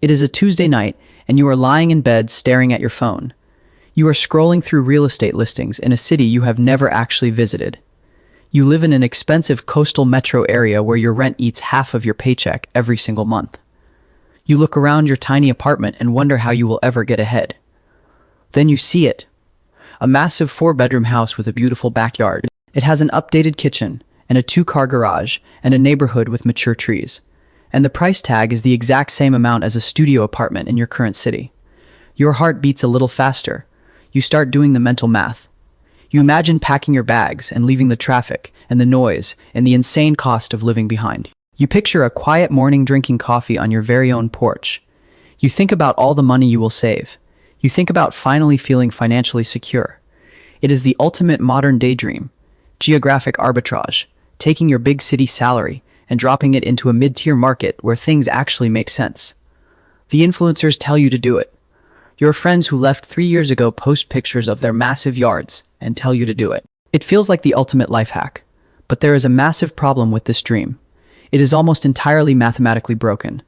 It is a Tuesday night, and you are lying in bed staring at your phone. You are scrolling through real estate listings in a city you have never actually visited. You live in an expensive coastal metro area where your rent eats half of your paycheck every single month. You look around your tiny apartment and wonder how you will ever get ahead. Then you see it. A massive 4-bedroom house with a beautiful backyard. It has an updated kitchen and a 2-car garage and a neighborhood with mature trees. And the price tag is the exact same amount as a studio apartment in your current city. Your heart beats a little faster. You start doing the mental math. You imagine packing your bags and leaving the traffic and the noise and the insane cost of living behind. You picture a quiet morning drinking coffee on your very own porch. You think about all the money you will save. You think about finally feeling financially secure. It is the ultimate modern daydream. Geographic arbitrage, taking your big city salary and dropping it into a mid-tier market where things actually make sense. The influencers tell you to do it. Your friends who left 3 years ago post pictures of their massive yards and tell you to do it. It feels like the ultimate life hack, but there is a massive problem with this dream. It is almost entirely mathematically broken.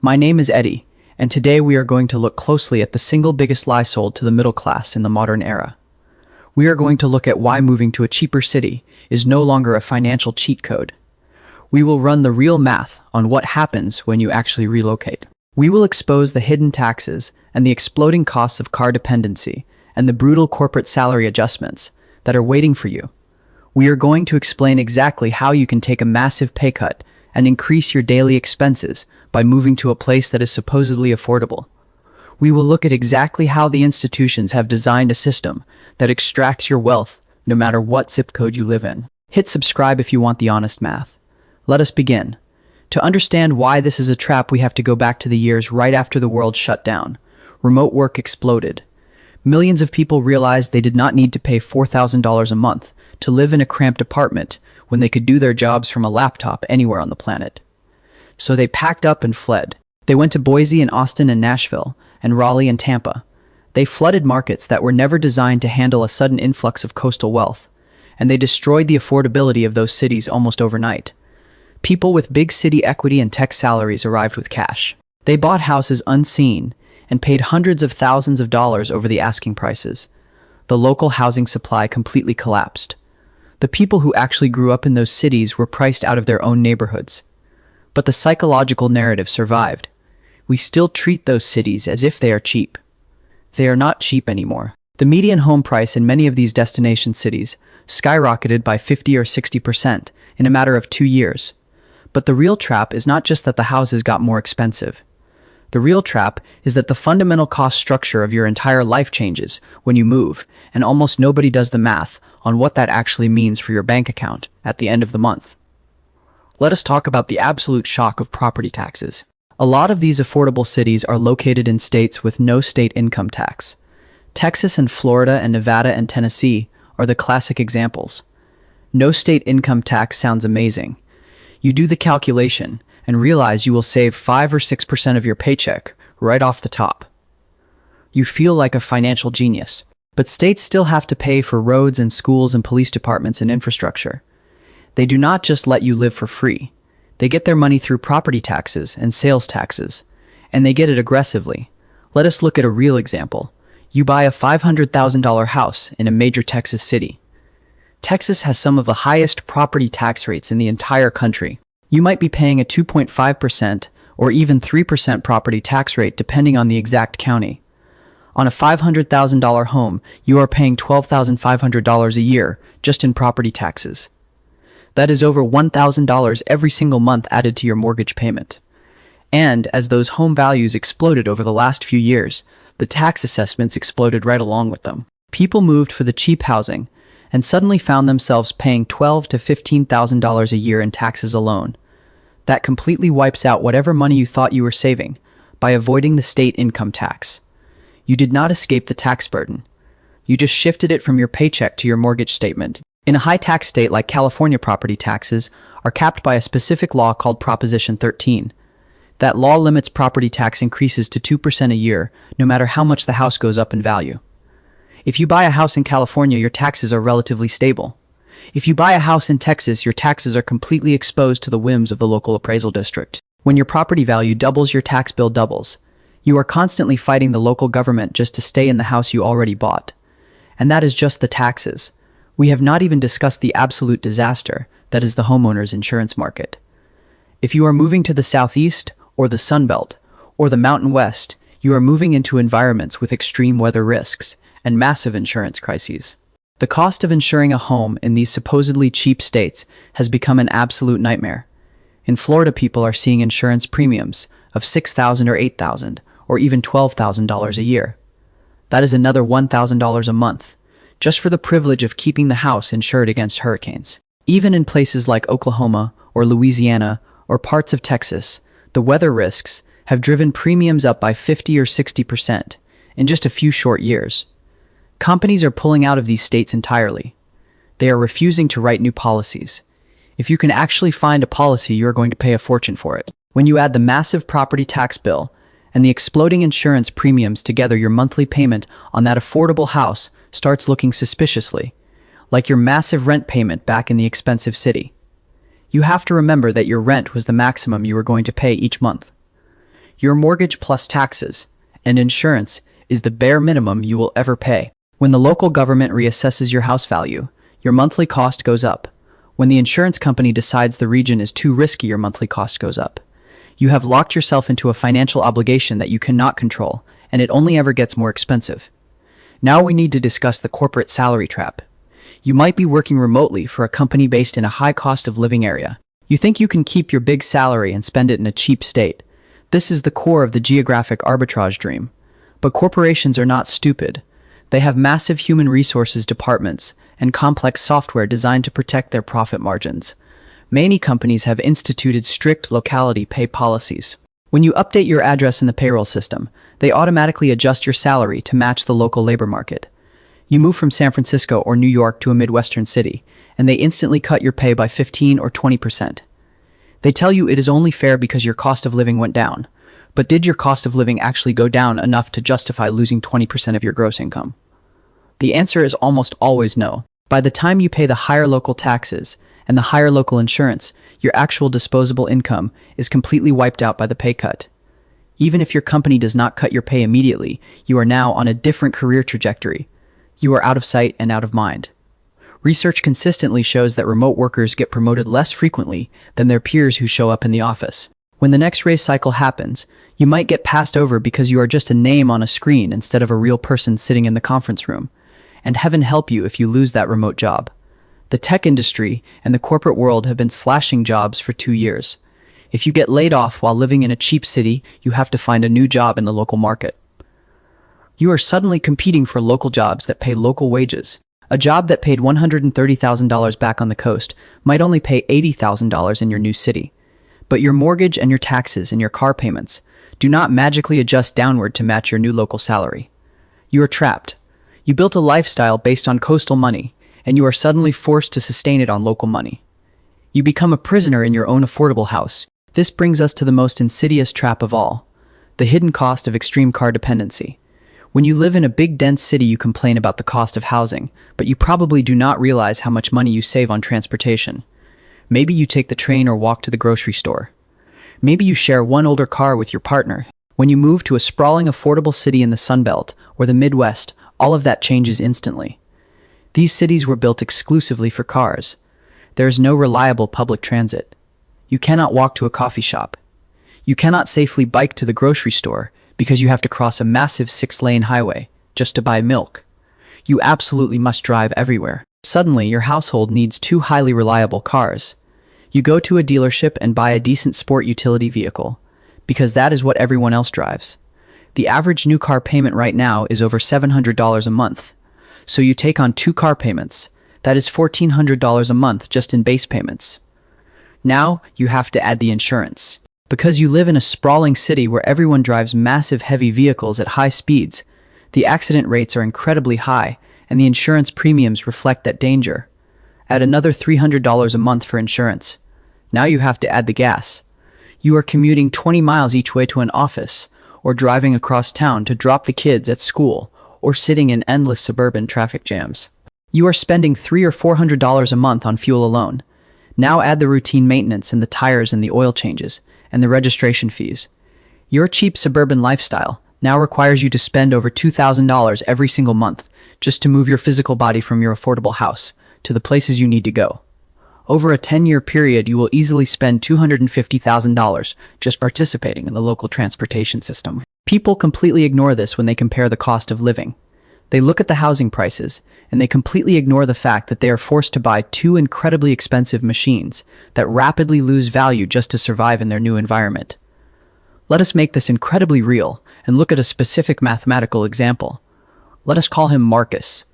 My name is Eddie, and today we are going to look closely at the single biggest lie sold to the middle class in the modern era. We are going to look at why moving to a cheaper city is no longer a financial cheat code. We will run the real math on what happens when you actually relocate. We will expose the hidden taxes and the exploding costs of car dependency and the brutal corporate salary adjustments that are waiting for you. We are going to explain exactly how you can take a massive pay cut and increase your daily expenses by moving to a place that is supposedly affordable. We will look at exactly how the institutions have designed a system that extracts your wealth no matter what zip code you live in. Hit subscribe if you want the honest math. Let us begin. To understand why this is a trap, we have to go back to the years right after the world shut down. Remote work exploded. Millions of people realized they did not need to pay $4,000 a month to live in a cramped apartment when they could do their jobs from a laptop anywhere on the planet. So they packed up and fled. They went to Boise and Austin and Nashville, and Raleigh and Tampa. They flooded markets that were never designed to handle a sudden influx of coastal wealth, and they destroyed the affordability of those cities almost overnight. People with big city equity and tech salaries arrived with cash. They bought houses unseen and paid hundreds of thousands of dollars over the asking prices. The local housing supply completely collapsed. The people who actually grew up in those cities were priced out of their own neighborhoods. But the psychological narrative survived. We still treat those cities as if they are cheap. They are not cheap anymore. The median home price in many of these destination cities skyrocketed by 50 or 60% in a matter of 2 years. But the real trap is not just that the houses got more expensive. The real trap is that the fundamental cost structure of your entire life changes when you move, and almost nobody does the math on what that actually means for your bank account at the end of the month. Let us talk about the absolute shock of property taxes. A lot of these affordable cities are located in states with no state income tax. Texas and Florida and Nevada and Tennessee are the classic examples. No state income tax sounds amazing. You do the calculation and realize you will save 5 or 6% of your paycheck right off the top. You feel like a financial genius. But states still have to pay for roads and schools and police departments and infrastructure. They do not just let you live for free. They get their money through property taxes and sales taxes, and they get it aggressively. Let us look at a real example. You buy a $500,000 house in a major Texas city. Texas has some of the highest property tax rates in the entire country. You might be paying a 2.5% or even 3% property tax rate depending on the exact county. On a $500,000 home, you are paying $12,500 a year just in property taxes. That is over $1,000 every single month added to your mortgage payment. And as those home values exploded over the last few years, the tax assessments exploded right along with them. People moved for the cheap housing and suddenly found themselves paying $12,000 to $15,000 a year in taxes alone. That completely wipes out whatever money you thought you were saving by avoiding the state income tax. You did not escape the tax burden. You just shifted it from your paycheck to your mortgage statement. In a high-tax state like California, property taxes are capped by a specific law called Proposition 13. That law limits property tax increases to 2% a year, no matter how much the house goes up in value. If you buy a house in California, your taxes are relatively stable. If you buy a house in Texas, your taxes are completely exposed to the whims of the local appraisal district. When your property value doubles, your tax bill doubles. You are constantly fighting the local government just to stay in the house you already bought. And that is just the taxes. We have not even discussed the absolute disaster that is the homeowners insurance market. If you are moving to the Southeast or the Sun Belt or the Mountain West, you are moving into environments with extreme weather risks and massive insurance crises. The cost of insuring a home in these supposedly cheap states has become an absolute nightmare. In Florida, people are seeing insurance premiums of $6,000 or $8,000 or even $12,000 a year. That is another $1,000 a month, just for the privilege of keeping the house insured against hurricanes. Even in places like Oklahoma or Louisiana or parts of Texas, the weather risks have driven premiums up by 50 or 60% in just a few short years. Companies are pulling out of these states entirely. They are refusing to write new policies. If you can actually find a policy, you are going to pay a fortune for it. When you add the massive property tax bill and the exploding insurance premiums together, your monthly payment on that affordable house starts looking suspiciously like your massive rent payment back in the expensive city. You have to remember that your rent was the maximum you were going to pay each month. Your mortgage plus taxes and insurance is the bare minimum you will ever pay. When the local government reassesses your house value, your monthly cost goes up. When the insurance company decides the region is too risky, your monthly cost goes up. You have locked yourself into a financial obligation that you cannot control, and it only ever gets more expensive. Now we need to discuss the corporate salary trap. You might be working remotely for a company based in a high cost of living area. You think you can keep your big salary and spend it in a cheap state. This is the core of the geographic arbitrage dream. But corporations are not stupid. They have massive human resources departments and complex software designed to protect their profit margins. Many companies have instituted strict locality pay policies. When you update your address in the payroll system, they automatically adjust your salary to match the local labor market. You move from San Francisco or New York to a Midwestern city, and they instantly cut your pay by 15 or 20%. They tell you it is only fair because your cost of living went down. But did your cost of living actually go down enough to justify losing 20% of your gross income? The answer is almost always no. By the time you pay the higher local taxes and the higher local insurance, your actual disposable income is completely wiped out by the pay cut. Even if your company does not cut your pay immediately, you are now on a different career trajectory. You are out of sight and out of mind. Research consistently shows that remote workers get promoted less frequently than their peers who show up in the office. When the next raise cycle happens, you might get passed over because you are just a name on a screen instead of a real person sitting in the conference room. And heaven help you if you lose that remote job. The tech industry and the corporate world have been slashing jobs for 2 years. If you get laid off while living in a cheap city, you have to find a new job in the local market. You are suddenly competing for local jobs that pay local wages. A job that paid $130,000 back on the coast might only pay $80,000 in your new city. But your mortgage and your taxes and your car payments do not magically adjust downward to match your new local salary. You are trapped. You built a lifestyle based on coastal money, and you are suddenly forced to sustain it on local money. You become a prisoner in your own affordable house. This brings us to the most insidious trap of all, the hidden cost of extreme car dependency. When you live in a big dense city, you complain about the cost of housing, but you probably do not realize how much money you save on transportation. Maybe you take the train or walk to the grocery store. Maybe you share one older car with your partner. When you move to a sprawling affordable city in the Sun Belt or the Midwest, all of that changes instantly. These cities were built exclusively for cars. There is no reliable public transit. You cannot walk to a coffee shop. You cannot safely bike to the grocery store because you have to cross a massive 6-lane highway just to buy milk. You absolutely must drive everywhere. Suddenly, your household needs 2 highly reliable cars. You go to a dealership and buy a decent sport utility vehicle because that is what everyone else drives. The average new car payment right now is over $700 a month. So you take on 2 car payments. That is $1,400 a month just in base payments. Now you have to add the insurance. Because you live in a sprawling city where everyone drives massive heavy vehicles at high speeds, the accident rates are incredibly high and the insurance premiums reflect that danger. Add another $300 a month for insurance. Now you have to add the gas. You are commuting 20 miles each way to an office, or driving across town to drop the kids at school, or sitting in endless suburban traffic jams. You are spending $300 or $400 a month on fuel alone. Now add the routine maintenance and the tires and the oil changes, and the registration fees. Your cheap suburban lifestyle now requires you to spend over $2,000 every single month just to move your physical body from your affordable house to the places you need to go. Over a 10-year period, you will easily spend $250,000 just participating in the local transportation system. People completely ignore this when they compare the cost of living. They look at the housing prices, and they completely ignore the fact that they are forced to buy two incredibly expensive machines that rapidly lose value just to survive in their new environment. Let us make this incredibly real and look at a specific mathematical example. Let us call him Marcus.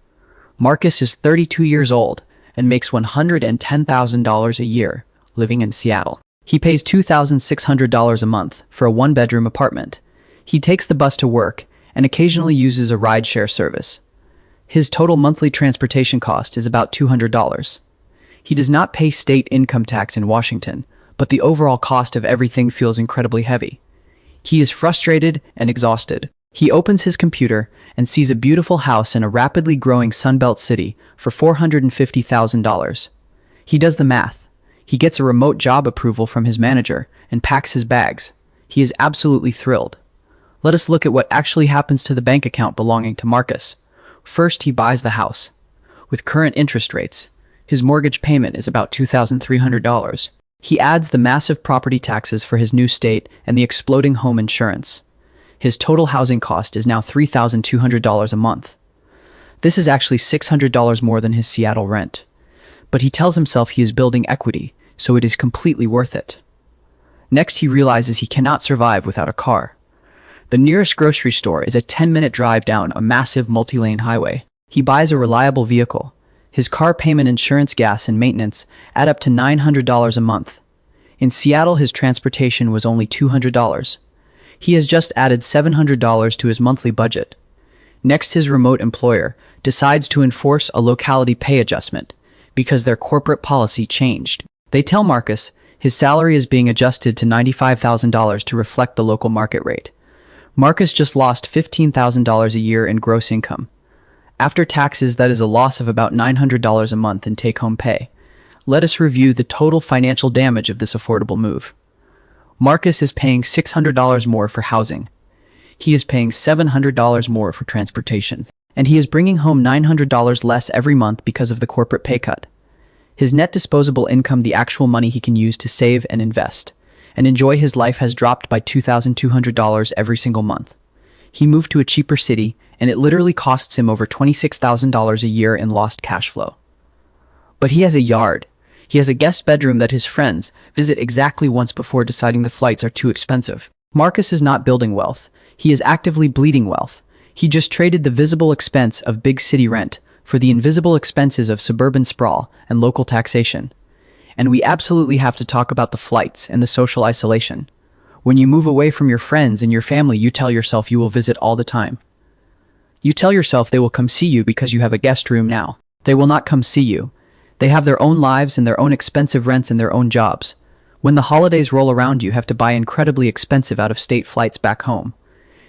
Marcus is 32 years old and makes $110,000 a year living in Seattle. He pays $2,600 a month for a one-bedroom apartment. He takes the bus to work and occasionally uses a rideshare service. His total monthly transportation cost is about $200. He does not pay state income tax in Washington, but the overall cost of everything feels incredibly heavy. He is frustrated and exhausted. He opens his computer and sees a beautiful house in a rapidly growing Sunbelt city for $450,000. He does the math. He gets a remote job approval from his manager and packs his bags. He is absolutely thrilled. Let us look at what actually happens to the bank account belonging to Marcus. First, he buys the house. With current interest rates, his mortgage payment is about $2,300. He adds the massive property taxes for his new state and the exploding home insurance. His total housing cost is now $3,200 a month. This is actually $600 more than his Seattle rent. But he tells himself he is building equity, so it is completely worth it. Next, he realizes he cannot survive without a car. The nearest grocery store is a 10-minute drive down a massive multi-lane highway. He buys a reliable vehicle. His car payment, insurance, gas, and maintenance add up to $900 a month. In Seattle, his transportation was only $200. He has just added $700 to his monthly budget. Next, his remote employer decides to enforce a locality pay adjustment because their corporate policy changed. They tell Marcus his salary is being adjusted to $95,000 to reflect the local market rate. Marcus just lost $15,000 a year in gross income. After taxes, that is a loss of about $900 a month in take-home pay. Let us review the total financial damage of this affordable move. Marcus is paying $600 more for housing. He is paying $700 more for transportation. And he is bringing home $900 less every month because of the corporate pay cut. His net disposable income, the actual money he can use to save and invest and enjoy his life, has dropped by $2,200 every single month. He moved to a cheaper city, and it literally costs him over $26,000 a year in lost cash flow. But he has a yard. He has a guest bedroom that his friends visit exactly once before deciding the flights are too expensive. Marcus is not building wealth. He is actively bleeding wealth. He just traded the visible expense of big city rent for the invisible expenses of suburban sprawl and local taxation. And we absolutely have to talk about the flights and the social isolation. When you move away from your friends and your family, you tell yourself you will visit all the time. You tell yourself they will come see you because you have a guest room now. They will not come see you. They have their own lives and their own expensive rents and their own jobs. When the holidays roll around, you have to buy incredibly expensive out-of-state flights back home.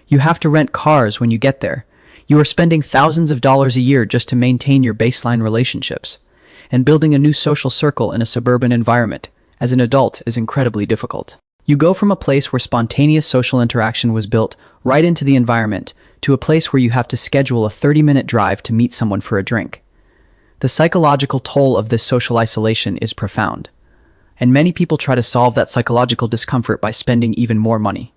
You have to rent cars when you get there. You are spending thousands of dollars a year just to maintain your baseline relationships. And building a new social circle in a suburban environment as an adult is incredibly difficult. You go from a place where spontaneous social interaction was built right into the environment to a place where you have to schedule a 30-minute drive to meet someone for a drink. The psychological toll of this social isolation is profound, and many people try to solve that psychological discomfort by spending even more money.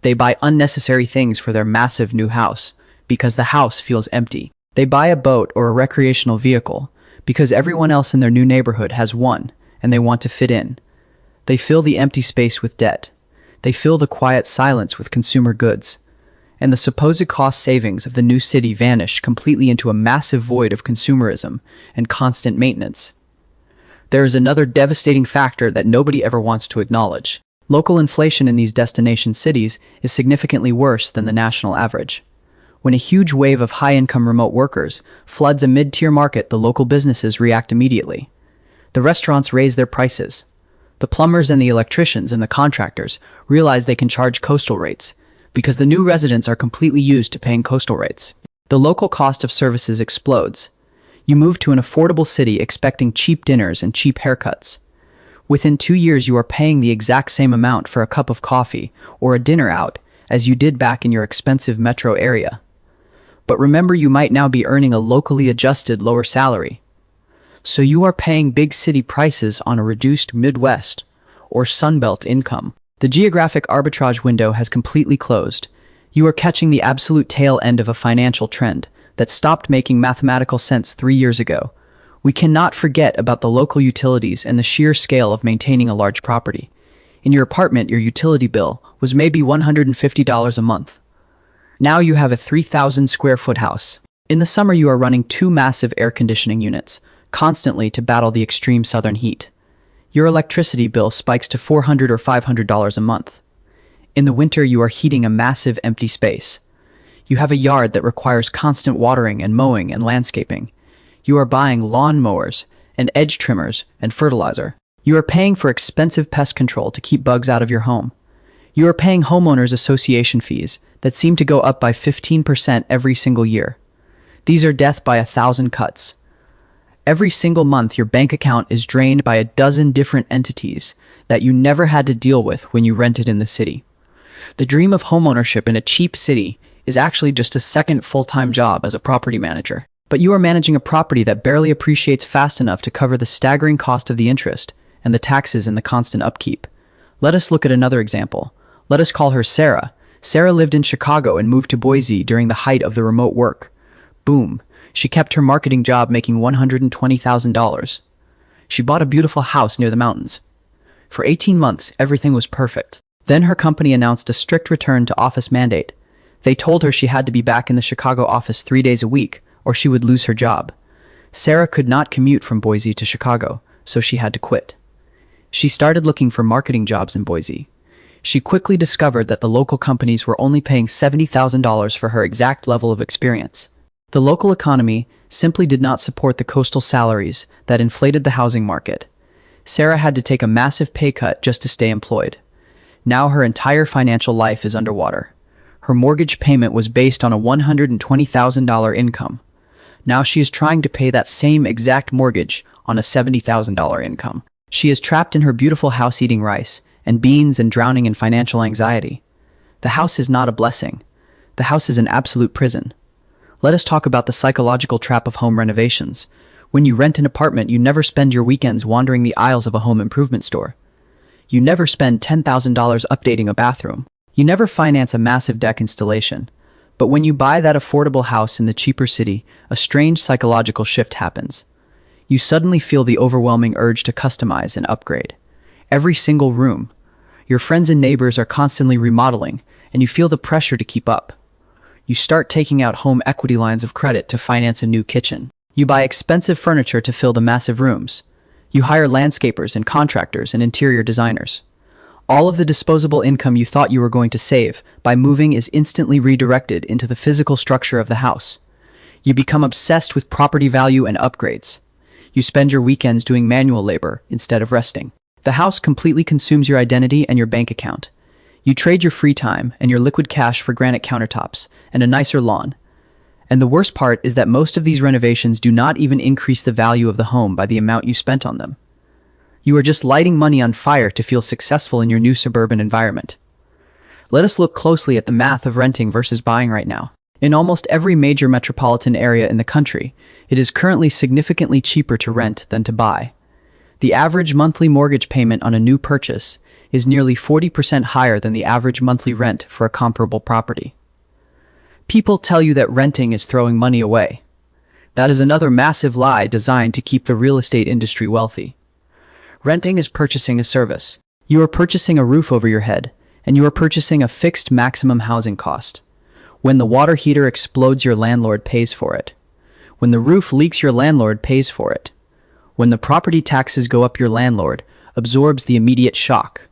They buy unnecessary things for their massive new house because the house feels empty. They buy a boat or a recreational vehicle because everyone else in their new neighborhood has one and they want to fit in. They fill the empty space with debt. They fill the quiet silence with consumer goods. And the supposed cost savings of the new city vanish completely into a massive void of consumerism and constant maintenance. There is another devastating factor that nobody ever wants to acknowledge. Local inflation in these destination cities is significantly worse than the national average. When a huge wave of high-income remote workers floods a mid-tier market, the local businesses react immediately. The restaurants raise their prices. The plumbers and the electricians and the contractors realize they can charge coastal rates because the new residents are completely used to paying coastal rates. The local cost of services explodes. You move to an affordable city expecting cheap dinners and cheap haircuts. Within 2 years, you are paying the exact same amount for a cup of coffee or a dinner out as you did back in your expensive metro area. But remember, you might now be earning a locally adjusted lower salary. So you are paying big city prices on a reduced Midwest or Sunbelt income. The geographic arbitrage window has completely closed. You are catching the absolute tail end of a financial trend that stopped making mathematical sense 3 years ago. We cannot forget about the local utilities and the sheer scale of maintaining a large property. In your apartment, your utility bill was maybe $150 a month. Now you have a 3,000 square foot house. In the summer, you are running 2 massive air conditioning units, constantly to battle the extreme southern heat. Your electricity bill spikes to $400 or $500 a month. In the winter, you are heating a massive empty space. You have a yard that requires constant watering and mowing and landscaping. You are buying lawn mowers and edge trimmers and fertilizer. You are paying for expensive pest control to keep bugs out of your home. You are paying homeowners association fees that seem to go up by 15% every single year. These are death by 1,000 cuts. Every single month, your bank account is drained by a dozen different entities that you never had to deal with when you rented in the city. The dream of homeownership in a cheap city is actually just a second full-time job as a property manager. But you are managing a property that barely appreciates fast enough to cover the staggering cost of the interest and the taxes and the constant upkeep. Let us look at another example. Let us call her Sarah. Sarah lived in Chicago and moved to Boise during the height of the remote work. Boom. She kept her marketing job making $120,000. She bought a beautiful house near the mountains. For 18 months, everything was perfect. Then her company announced a strict return to office mandate. They told her she had to be back in the Chicago office 3 days a week, or she would lose her job. Sarah could not commute from Boise to Chicago, so she had to quit. She started looking for marketing jobs in Boise. She quickly discovered that the local companies were only paying $70,000 for her exact level of experience. The local economy simply did not support the coastal salaries that inflated the housing market. Sarah had to take a massive pay cut just to stay employed. Now her entire financial life is underwater. Her mortgage payment was based on a $120,000 income. Now she is trying to pay that same exact mortgage on a $70,000 income. She is trapped in her beautiful house eating rice and beans and drowning in financial anxiety. The house is not a blessing. The house is an absolute prison. Let us talk about the psychological trap of home renovations. When you rent an apartment, you never spend your weekends wandering the aisles of a home improvement store. You never spend $10,000 updating a bathroom. You never finance a massive deck installation. But when you buy that affordable house in the cheaper city, a strange psychological shift happens. You suddenly feel the overwhelming urge to customize and upgrade. Every single room. Your friends and neighbors are constantly remodeling, and you feel the pressure to keep up. You start taking out home equity lines of credit to finance a new kitchen. You buy expensive furniture to fill the massive rooms. You hire landscapers and contractors and interior designers. All of the disposable income you thought you were going to save by moving is instantly redirected into the physical structure of the house. You become obsessed with property value and upgrades. You spend your weekends doing manual labor instead of resting. The house completely consumes your identity and your bank account. You trade your free time and your liquid cash for granite countertops and a nicer lawn. And the worst part is that most of these renovations do not even increase the value of the home by the amount you spent on them. You are just lighting money on fire to feel successful in your new suburban environment. Let us look closely at the math of renting versus buying right now. In almost every major metropolitan area in the country, it is currently significantly cheaper to rent than to buy. The average monthly mortgage payment on a new purchase is nearly 40% higher than the average monthly rent for a comparable property. People tell you that renting is throwing money away. That is another massive lie designed to keep the real estate industry wealthy. Renting is purchasing a service. You are purchasing a roof over your head, and you are purchasing a fixed maximum housing cost. When the water heater explodes, your landlord pays for it. When the roof leaks, your landlord pays for it. When the property taxes go up, your landlord absorbs the immediate shock.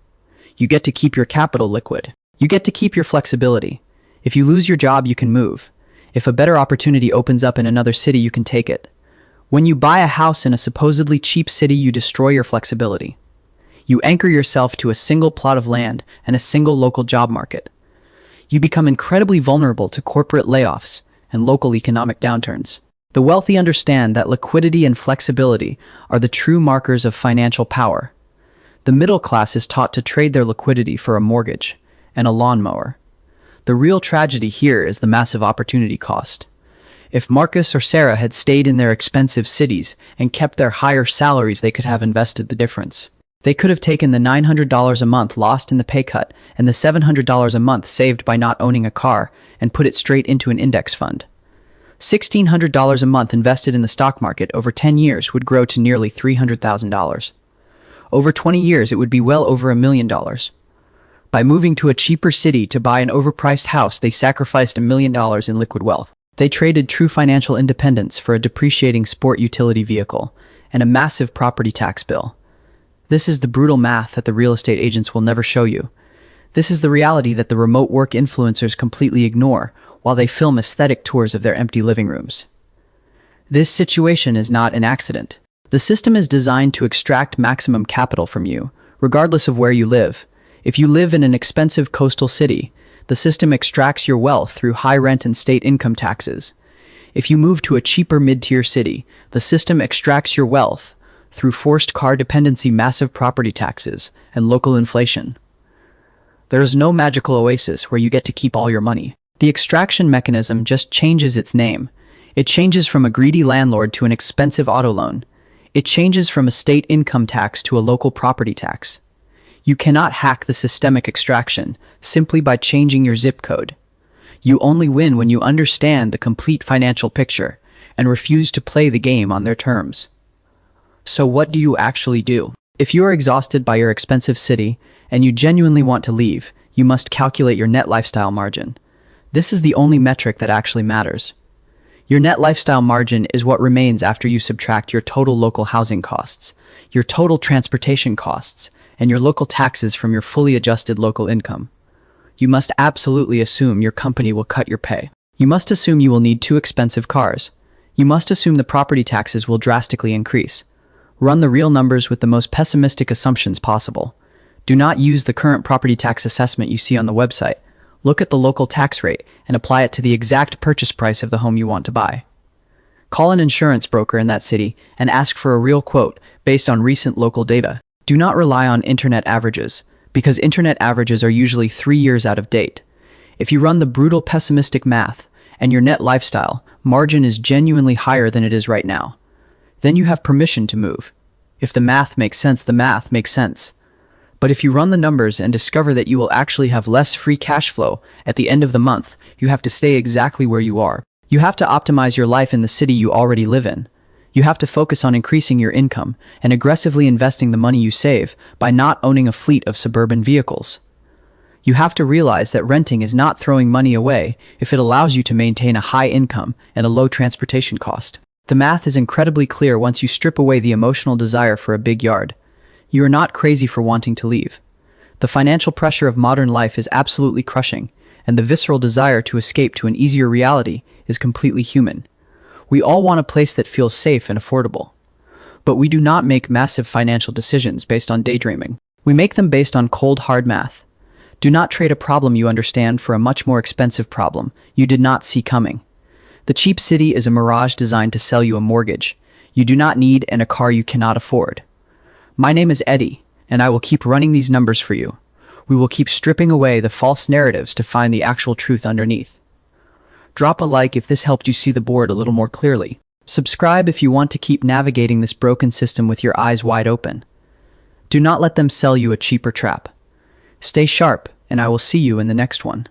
You get to keep your capital liquid. You get to keep your flexibility. If you lose your job, you can move. If a better opportunity opens up in another city, you can take it. When you buy a house in a supposedly cheap city, you destroy your flexibility. You anchor yourself to a single plot of land and a single local job market. You become incredibly vulnerable to corporate layoffs and local economic downturns. The wealthy understand that liquidity and flexibility are the true markers of financial power. The middle class is taught to trade their liquidity for a mortgage and a lawnmower. The real tragedy here is the massive opportunity cost. If Marcus or Sarah had stayed in their expensive cities and kept their higher salaries, they could have invested the difference. They could have taken the $900 a month lost in the pay cut and the $700 a month saved by not owning a car and put it straight into an index fund. $1,600 a month invested in the stock market over 10 years would grow to nearly $300,000. Over 20 years, it would be well over $1 million. By moving to a cheaper city to buy an overpriced house, they sacrificed $1 million in liquid wealth. They traded true financial independence for a depreciating sport utility vehicle and a massive property tax bill. This is the brutal math that the real estate agents will never show you. This is the reality that the remote work influencers completely ignore while they film aesthetic tours of their empty living rooms. This situation is not an accident. The system is designed to extract maximum capital from you, regardless of where you live. If you live in an expensive coastal city, the system extracts your wealth through high rent and state income taxes. If you move to a cheaper mid-tier city, the system extracts your wealth through forced car dependency, massive property taxes, and local inflation. There is no magical oasis where you get to keep all your money. The extraction mechanism just changes its name. It changes from a greedy landlord to an expensive auto loan. It changes from a state income tax to a local property tax. You cannot hack the systemic extraction simply by changing your zip code. You only win when you understand the complete financial picture and refuse to play the game on their terms. So what do you actually do? If you are exhausted by your expensive city and you genuinely want to leave, you must calculate your net lifestyle margin. This is the only metric that actually matters. Your net lifestyle margin is what remains after you subtract your total local housing costs, your total transportation costs, and your local taxes from your fully adjusted local income. You must absolutely assume your company will cut your pay. You must assume you will need 2 expensive cars. You must assume the property taxes will drastically increase. Run the real numbers with the most pessimistic assumptions possible. Do not use the current property tax assessment you see on the website. Look at the local tax rate and apply it to the exact purchase price of the home you want to buy. Call an insurance broker in that city and ask for a real quote based on recent local data. Do not rely on internet averages, because internet averages are usually 3 years out of date. If you run the brutal pessimistic math and your net lifestyle margin is genuinely higher than it is right now, then you have permission to move. If the math makes sense, the math makes sense. But if you run the numbers and discover that you will actually have less free cash flow at the end of the month, you have to stay exactly where you are. You have to optimize your life in the city you already live in. You have to focus on increasing your income and aggressively investing the money you save by not owning a fleet of suburban vehicles. You have to realize that renting is not throwing money away if it allows you to maintain a high income and a low transportation cost. The math is incredibly clear once you strip away the emotional desire for a big yard. You are not crazy for wanting to leave. The financial pressure of modern life is absolutely crushing, and the visceral desire to escape to an easier reality is completely human. We all want a place that feels safe and affordable. But we do not make massive financial decisions based on daydreaming. We make them based on cold, hard math. Do not trade a problem you understand for a much more expensive problem you did not see coming. The cheap city is a mirage designed to sell you a mortgage you do not need and a car you cannot afford. My name is Eddie, and I will keep running these numbers for you. We will keep stripping away the false narratives to find the actual truth underneath. Drop a like if this helped you see the board a little more clearly. Subscribe if you want to keep navigating this broken system with your eyes wide open. Do not let them sell you a cheaper trap. Stay sharp, and I will see you in the next one.